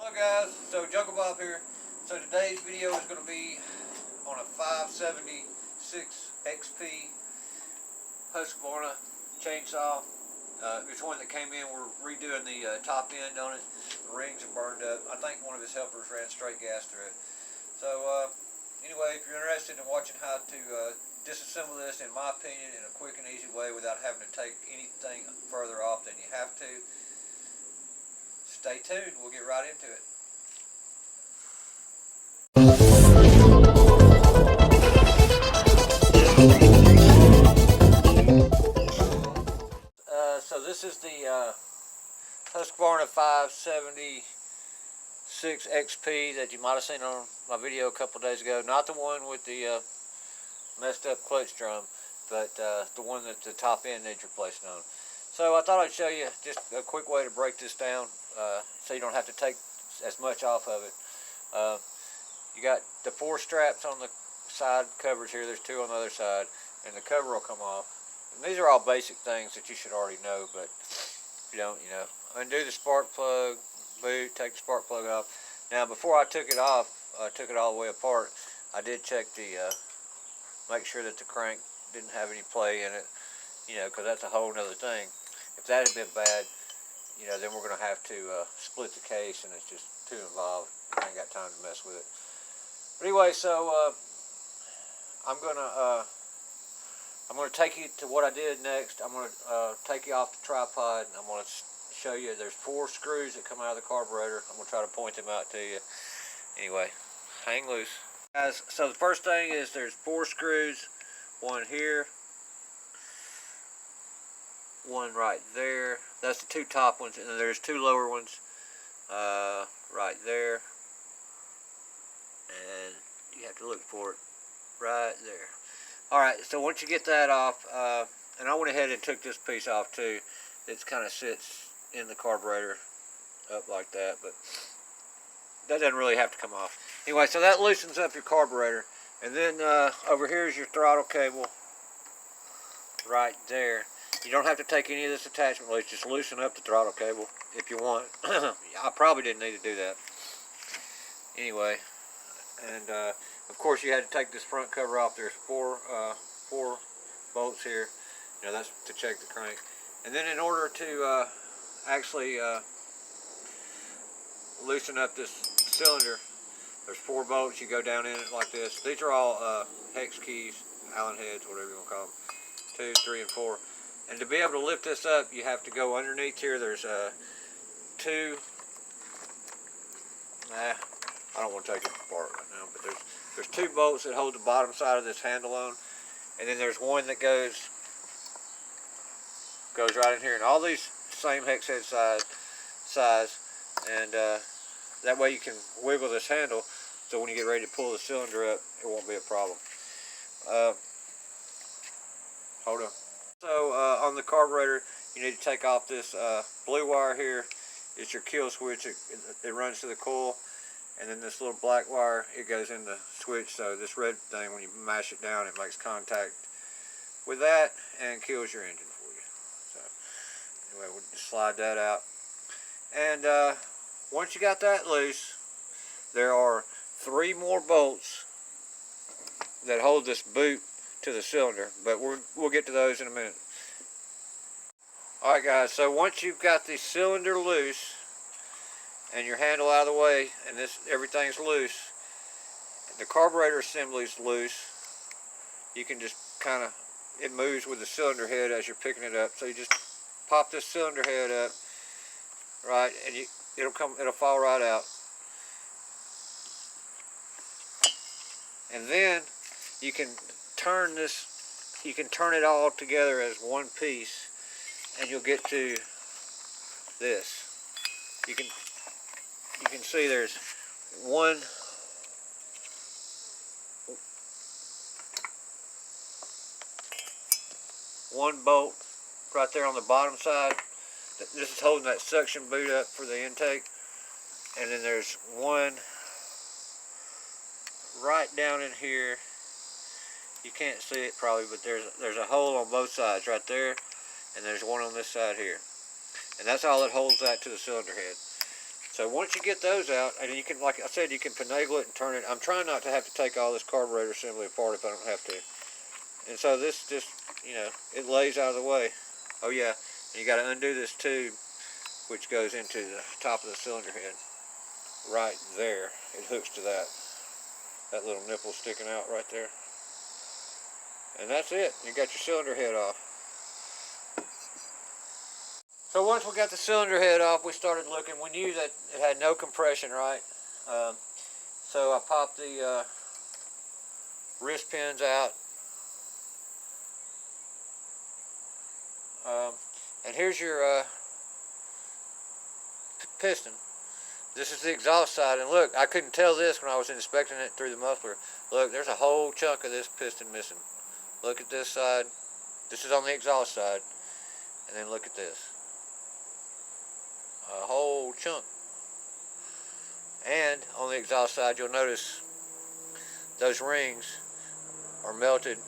Hello guys, so Jungle Bob here. So today's video is going to be on a 576 XP Husqvarna chainsaw. It's one that came in. We're redoing the top end on it. The rings are burned up. I think one of his helpers ran straight gas through it. So anyway, if you're interested in watching how to disassemble this, in my opinion, in a quick and easy way without having to take anything further off than you have to, stay tuned. We'll get right into it. So this is the Husqvarna 576 XP that you might have seen on my video a couple days ago. Not the one with the messed up clutch drum, but the one that the top end needs replacing on. So I thought I'd show you just a quick way to break this down so you don't have to take as much off of it. You got the 4 straps on the side covers here. There's 2 on the other side, and the cover will come off. And these are all basic things that you should already know, but if you don't, undo the spark plug, boot, take the spark plug off. Now, before I took it off, I took it all the way apart. I did check the, make sure that the crank didn't have any play in it, because that's a whole nother thing. If that had been bad, then we're going to have to split the case, and it's just too involved. I ain't got time to mess with it. But anyway, so I'm gonna take you to what I did next. I'm gonna take you off the tripod, and I'm gonna show you. There's 4 screws that come out of the carburetor. I'm gonna try to point them out to you. Anyway, hang loose, guys. So the first thing is there's 4 screws. One here, one right there. That's the 2 top ones, and then there's 2 lower ones right there. And you have to look for it right there. Alright, so once you get that off, and I went ahead and took this piece off too. It kind of sits in the carburetor up like that, but that doesn't really have to come off. Anyway, so that loosens up your carburetor. And then over here is your throttle cable right there. You don't have to take any of this attachment loose, just loosen up the throttle cable if you want. I probably didn't need to do that. Anyway, and of course you had to take this front cover off. There's 4 bolts here. That's to check the crank. And then in order to actually loosen up this cylinder, there's 4 bolts. You go down in it like this. These are all hex keys, Allen heads, whatever you want to call them. 2, 3, and 4. And to be able to lift this up, you have to go underneath here. There's 2. I don't want to take it apart right now, but there's 2 bolts that hold the bottom side of this handle on, and then there's one that goes right in here. And all these same hex head size, and that way you can wiggle this handle, so when you get ready to pull the cylinder up, it won't be a problem. Hold on. So on the carburetor, you need to take off this blue wire here. It's your kill switch. It runs to the coil, and then this little black wire, it goes in the switch. So this red thing, when you mash it down, it makes contact with that and kills your engine for you. So anyway, we'll just slide that out. And once you got that loose, there are 3 more bolts that hold this boot to the cylinder, but we'll get to those in a minute. Alright guys, so once you've got the cylinder loose and your handle out of the way, and everything's loose, the carburetor assembly's loose, you can just it moves with the cylinder head as you're picking it up. So you just pop this cylinder head up, right, and it'll fall right out. And then you can turn it all together as one piece, and you'll get to this. You can see there's one bolt right there on the bottom side. This is holding that suction boot up for the intake, and then there's one right down in here. You can't see it probably, but there's a hole on both sides right there, and there's one on this side here, and that's all that holds that to the cylinder head. So once you get those out, and you can, like I said, you can finagle it and turn it. I'm trying not to have to take all this carburetor assembly apart if I don't have to. And so this just, you know, it lays out of the way. Oh yeah, and you got to undo this tube, which goes into the top of the cylinder head. Right there, it hooks to that little nipple sticking out right there. And that's it. You got your cylinder head off. So once we got the cylinder head off, we started looking. We knew that it had no compression, right? So I popped the wrist pins out. And here's your piston. This is the exhaust side, and look, I couldn't tell this when I was inspecting it through the muffler. Look, there's a whole chunk of this piston missing. Look at this side. This is on the exhaust side. And then look at this. A whole chunk. And on the exhaust side, you'll notice those rings are melted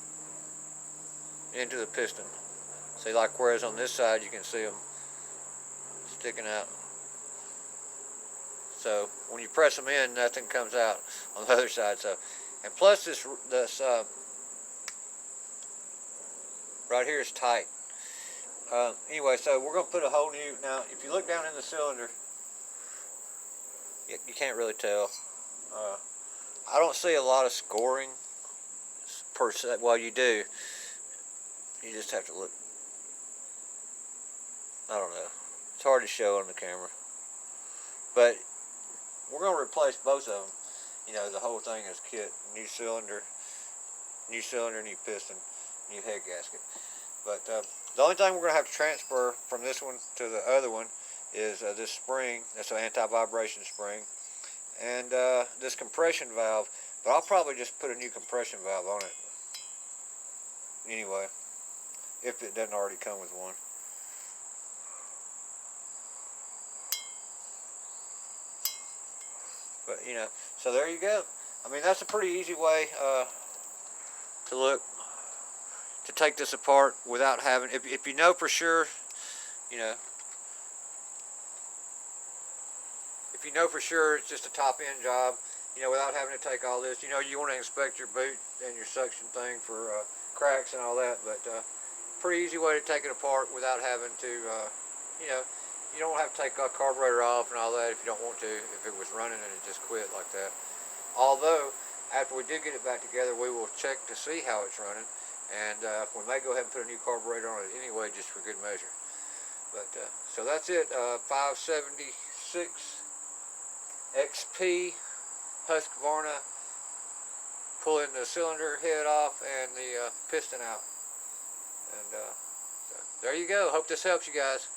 into the piston. See, like whereas on this side you can see them sticking out. So when you press them in, nothing comes out on the other side. So, and plus this right here is tight. Anyway, so we're going to put a whole new, now if you look down in the cylinder, you can't really tell. I don't see a lot of scoring per se. Well, you do. You just have to look. I don't know. It's hard to show on the camera. But we're going to replace both of them. You know, the whole thing is kit. New cylinder, new piston, new head gasket. But the only thing we're going to have to transfer from this one to the other one is this spring. That's an anti-vibration spring. And this compression valve. But I'll probably just put a new compression valve on it. Anyway, if it doesn't already come with one. But, you know, so there you go. I mean, that's a pretty easy way to take this apart without having, if you know for sure, you know, if you know for sure it's just a top end job, you know, without having to take all this, you know, you want to inspect your boot and your suction thing for cracks and all that, but pretty easy way to take it apart without having to, you know, you don't have to take a carburetor off and all that if you don't want to, if it was running and it just quit like that. Although, after we do get it back together, we will check to see how it's running, and we may go ahead and put a new carburetor on it anyway, just for good measure. But so that's it. 576 XP Husqvarna, pulling the cylinder head off and the piston out. And so there you go. Hope this helps you guys.